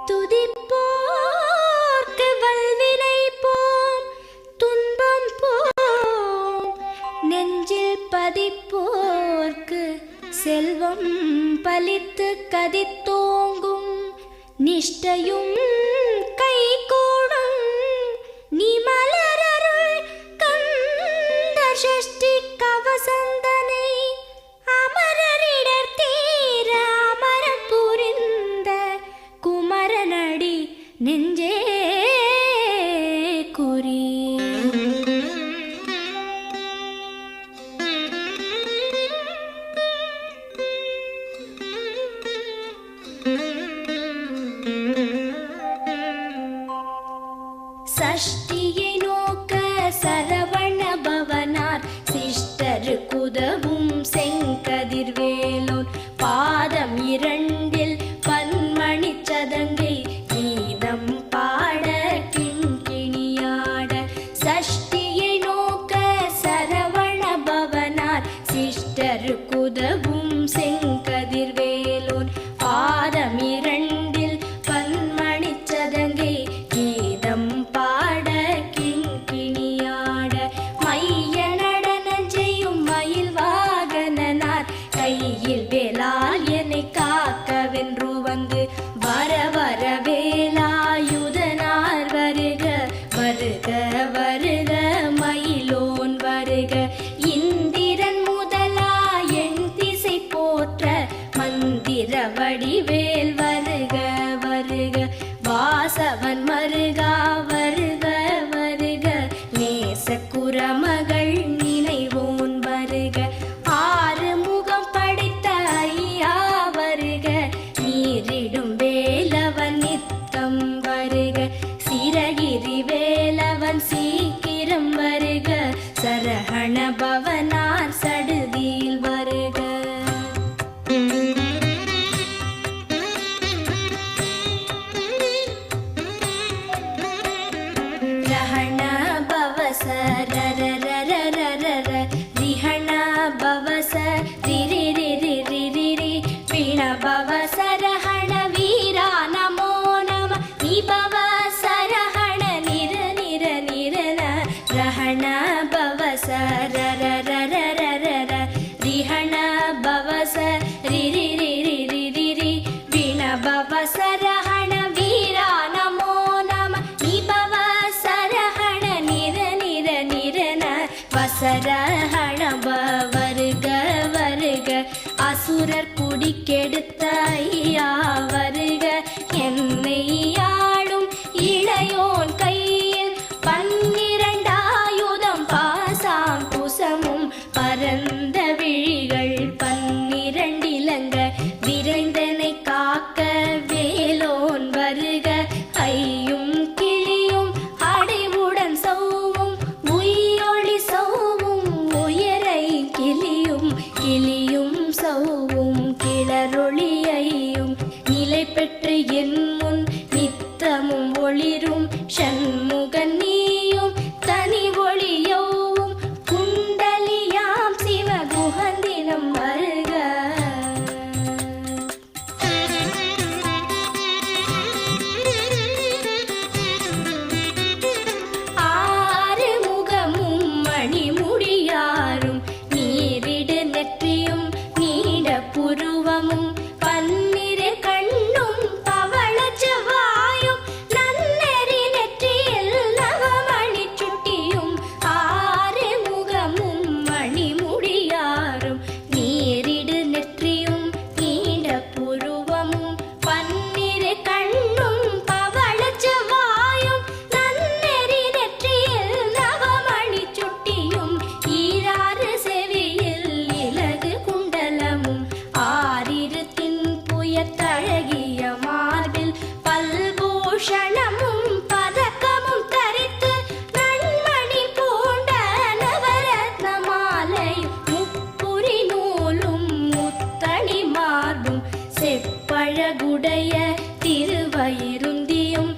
துதிப்போர்க்கு வல்வினை போம் துன்பம் போம், நெஞ்சில் பதிப்போர்க்கு செல்வம் பலித்து கதித்தோங்கும், நிஷ்டையும் கைகூடும் நீ மலரருள் கந்த சஷ்டி கவசந்தனை, அமரரிடர் தீர அமரம் புரிந்த குமரனடி நெஞ்சே குறி. சஷ்டியை நோக்க சரவண பவனார் சிஷ்டருக்குதவும் செங்கதிர்வேலோன், பாதம் இரண்டில் பன்மணி சதங்கை கீதம் பாட கிண்கிணியாட. சஷ்டியை நோக்க சரவண பவனார் சிஷ்டருக்குதவும் செங்கதிர்வேலோன், பாதம் இரண்டில் பன்மணி சதங்கை கீதம் பாட கிண்கிணியாட. மைய நடனம் செய்யும் மயில் வாகனனார் கையில் வேலால் என்னை காக்கவென்று வந்து, வர வர வேலாயுதனார் வருக வருக வருக மயிலோன் வருக. இந்திரன் முதலா என் திசை போற்ற மந்திர வடிவேல் வருக வருக. வாசவன் மருகா வருக வருக, நேச குரமகள் நினைவோன் வருக. ஆறு முகம் படைத்த ஐயா வருக, நீரிடும் வேலவன் நித்தம் வருக. சிரகிரி வேலவன் சீக்கிரம் வருக, சரஹண பவனார் சடுதியில் வருக. ரஹண பவச ரரரரரரர, ரிஹண பவச ரிரிரிரிரிரிரி, பிண பவச ரஹண வீரா நமோ நம, நிபவ சரஹண நிர நிர நிரன. ரஹண பவச ரரரரரரர, ரிஹண பவச ரிரிரிரிரிரிரி, பிண பவச ரஹண வீரா நமோ நம, நிபவ சரஹண நிர நிர நிரன. வசரஹண வருக வருக, அசுரர் குடி கெடுத்த ஐயா வருக. என்னை ஆளும் இளையோன் கையில் பன்னிரண்டாயுதம் பாசாம் குசமும், பரந்த விழிகள் பன்னிரண்டிலங்க விரைந்தனை காக்க வேலோன் வருக. ஐயும் கிளியும் அடைவுடன் சௌவும் உயிரொளி சௌவும், உயரை கிளியும் கிளியும் சௌவும் கிளரொளியையும், நிலை பெற்று என் முன் நித்தமும் ஒளிரும் ஷண்முகன் நீயும் தனி ஒளியவும், குண்டலியாம் சிவகுகந்தினம் வருக. ஆறு முகமும் மணிமுடியாரும், நீரிடு நெற்றியும் நீட புருவமும், பன்னிரு கண்ணும் பவள செவ்வாயும், நன்னெறி நெற்றியில் நவமணி சுட்டியும். ஆறு முகமும் மணிமுடியாரும், நீரிடு நெற்றியும் நீண்ட புருவமும், பன்னிரு கண்ணும் பவள செவ்வாயும், நன்னெறி நெற்றியில் நவமணி சுட்டியும். ஈராறு செவியில் இலகு குண்டலமும், ஆறிரு தின்புயத்தழகிய மார்பில் பல்பூஷணமும் பதக்கமும் தரித்து, நன்மணி பூண்ட நவரத்ன மாலையும், முப்புரி நூலும் முத்தணி மார்பும், செப்பழகுடைய திருவயிருந்தியும்,